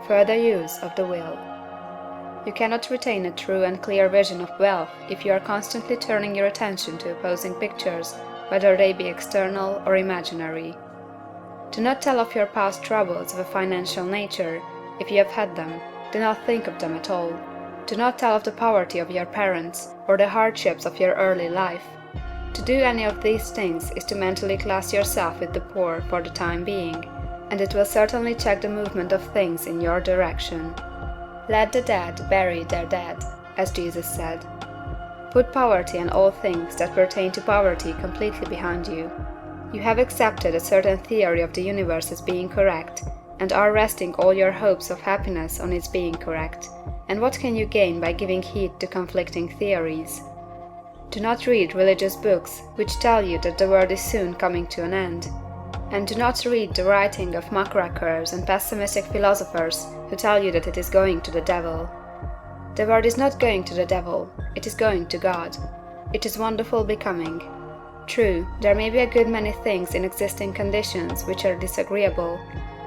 Further use of the will. You cannot retain a true and clear vision of wealth if you are constantly turning your attention to opposing pictures, whether they be external or imaginary. Do not tell of your past troubles of a financial nature, if you have had them. Do not think of them at all. Do not tell of the poverty of your parents, or the hardships of your early life. To do any of these things is to mentally class yourself with the poor for the time being, and it will certainly check the movement of things in your direction. Let the dead bury their dead, as Jesus said. Put poverty and all things that pertain to poverty completely behind you. You have accepted a certain theory of the universe as being correct, and are resting all your hopes of happiness on its being correct. And what can you gain by giving heed to conflicting theories? Do not read religious books which tell you that the world is soon coming to an end. And do not read the writing of muckrakers and pessimistic philosophers who tell you that it is going to the devil. The world is not going to the devil, it is going to God. It is wonderful becoming. True, there may be a good many things in existing conditions which are disagreeable,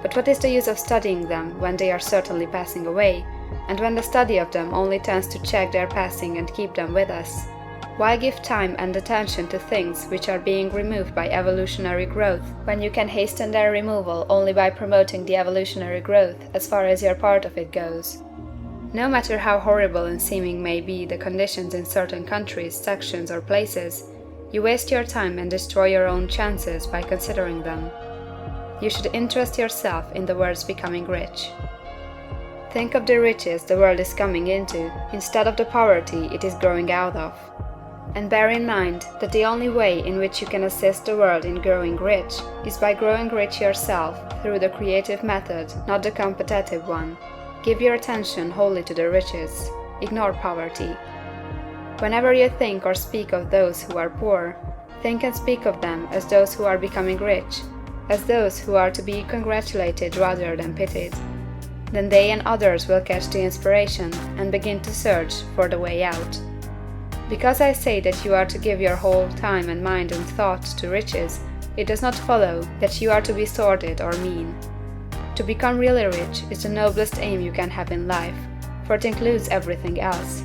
but what is the use of studying them when they are certainly passing away, and when the study of them only tends to check their passing and keep them with us? Why give time and attention to things which are being removed by evolutionary growth, when you can hasten their removal only by promoting the evolutionary growth as far as your part of it goes? No matter how horrible in seeming may be the conditions in certain countries, sections, or places, you waste your time and destroy your own chances by considering them. You should interest yourself in the world's becoming rich. Think of the riches the world is coming into, instead of the poverty it is growing out of. And bear in mind that the only way in which you can assist the world in growing rich is by growing rich yourself through the creative method, not the competitive one. Give your attention wholly to the riches. Ignore poverty. Whenever you think or speak of those who are poor, think and speak of them as those who are becoming rich, as those who are to be congratulated rather than pitied. Then they and others will catch the inspiration and begin to search for the way out. Because I say that you are to give your whole time and mind and thought to riches, it does not follow that you are to be sordid or mean. To become really rich is the noblest aim you can have in life, for it includes everything else.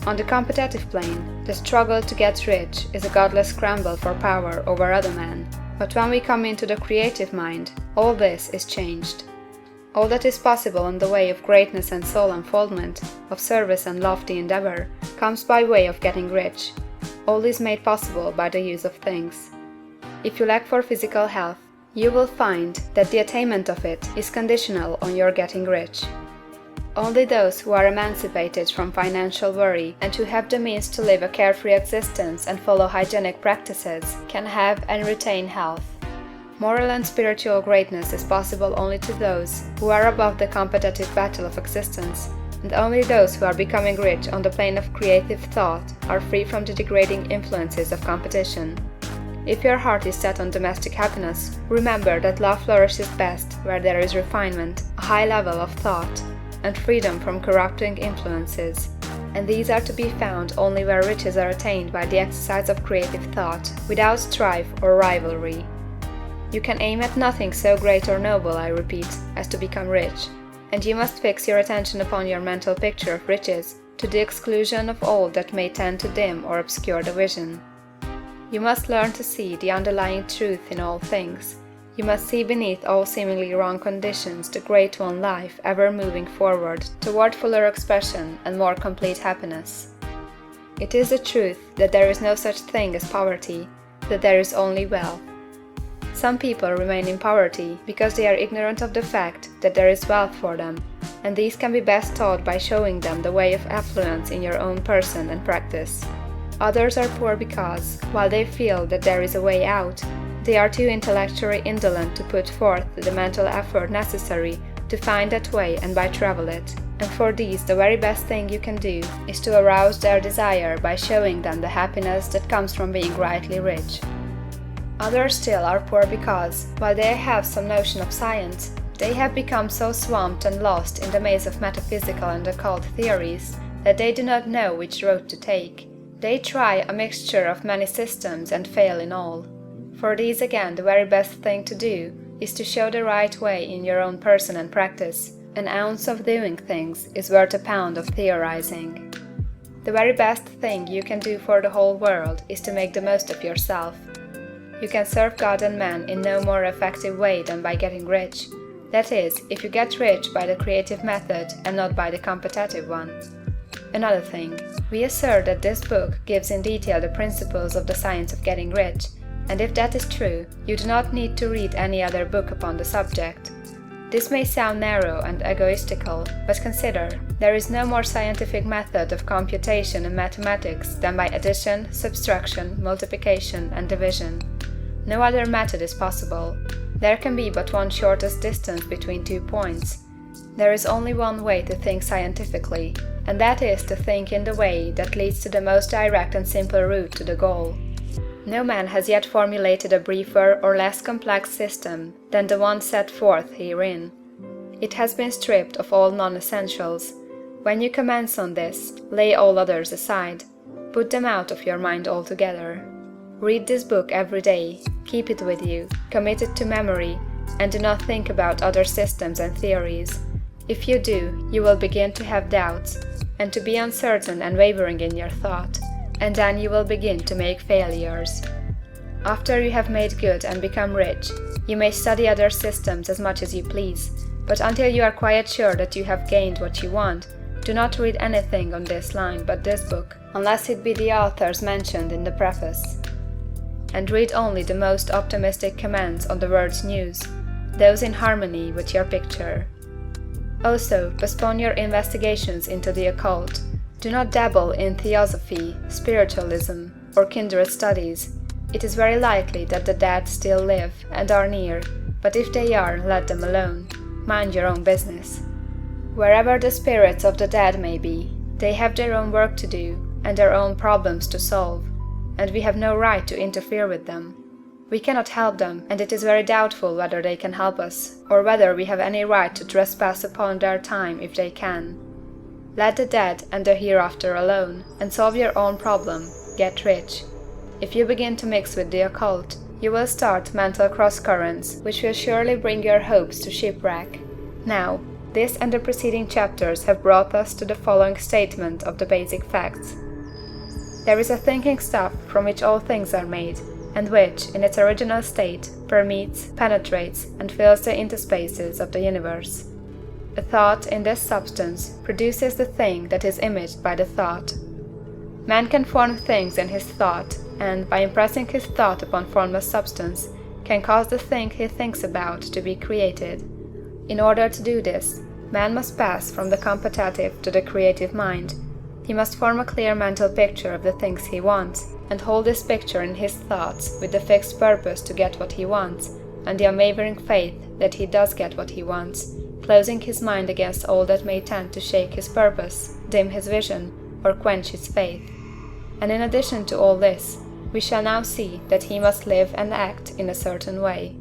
On the competitive plane, the struggle to get rich is a godless scramble for power over other men, but when we come into the creative mind, all this is changed. All that is possible in the way of greatness and soul unfoldment, of service and lofty endeavor, comes by way of getting rich. All is made possible by the use of things. If you lack for physical health, you will find that the attainment of it is conditional on your getting rich. Only those who are emancipated from financial worry and who have the means to live a carefree existence and follow hygienic practices can have and retain health. Moral and spiritual greatness is possible only to those who are above the competitive battle of existence, and only those who are becoming rich on the plane of creative thought are free from the degrading influences of competition. If your heart is set on domestic happiness, remember that love flourishes best where there is refinement, a high level of thought, and freedom from corrupting influences, and these are to be found only where riches are attained by the exercise of creative thought, without strife or rivalry. You can aim at nothing so great or noble, I repeat, as to become rich, and you must fix your attention upon your mental picture of riches, to the exclusion of all that may tend to dim or obscure the vision. You must learn to see the underlying truth in all things. You must see beneath all seemingly wrong conditions the great one life ever moving forward toward fuller expression and more complete happiness. It is the truth that there is no such thing as poverty, that there is only wealth. Some people remain in poverty because they are ignorant of the fact that there is wealth for them, and these can be best taught by showing them the way of affluence in your own person and practice. Others are poor because, while they feel that there is a way out, they are too intellectually indolent to put forth the mental effort necessary to find that way and by travel it, and for these the very best thing you can do is to arouse their desire by showing them the happiness that comes from being rightly rich. Others still are poor because, while they have some notion of science, they have become so swamped and lost in the maze of metaphysical and occult theories that they do not know which road to take. They try a mixture of many systems and fail in all. For these again the very best thing to do is to show the right way in your own person and practice, An ounce of doing things is worth a pound of theorizing. The very best thing you can do for the whole world is to make the most of yourself. You can serve God and man in no more effective way than by getting rich. That is, if you get rich by the creative method and not by the competitive one. Another thing, we assert that this book gives in detail the principles of the science of getting rich, and if that is true, you do not need to read any other book upon the subject. This may sound narrow and egoistical, but consider, there is no more scientific method of computation in mathematics than by addition, subtraction, multiplication, and division. No other method is possible. There can be but one shortest distance between 2 points. There is only one way to think scientifically, and that is to think in the way that leads to the most direct and simple route to the goal. No man has yet formulated a briefer or less complex system than the one set forth herein. It has been stripped of all non-essentials. When you commence on this, lay all others aside. Put them out of your mind altogether. Read this book every day, keep it with you, commit it to memory, and do not think about other systems and theories. If you do, you will begin to have doubts, and to be uncertain and wavering in your thought, and then you will begin to make failures. After you have made good and become rich, you may study other systems as much as you please, but until you are quite sure that you have gained what you want, do not read anything on this line but this book, unless it be the authors mentioned in the preface. And read only the most optimistic comments on the world's news, those in harmony with your picture. Also, postpone your investigations into the occult. Do not dabble in theosophy, spiritualism, or kindred studies. It is very likely that the dead still live and are near, but if they are, let them alone. Mind your own business. Wherever the spirits of the dead may be, they have their own work to do and their own problems to solve, and we have no right to interfere with them. We cannot help them, and it is very doubtful whether they can help us, or whether we have any right to trespass upon their time if they can. Let the dead and the hereafter alone, and solve your own problem, get rich. If you begin to mix with the occult, you will start mental cross-currents which will surely bring your hopes to shipwreck. Now, this and the preceding chapters have brought us to the following statement of the basic facts. There is a thinking stuff from which all things are made, and which, in its original state, permeates, penetrates, and fills the interspaces of the universe. A thought in this substance produces the thing that is imaged by the thought. Man can form things in his thought, and, by impressing his thought upon formless substance, can cause the thing he thinks about to be created. In order to do this, man must pass from the competitive to the creative mind. He must form a clear mental picture of the things he wants, and hold this picture in his thoughts with the fixed purpose to get what he wants, and the unwavering faith that he does get what he wants, closing his mind against all that may tend to shake his purpose, dim his vision, or quench his faith. And in addition to all this, we shall now see that he must live and act in a certain way.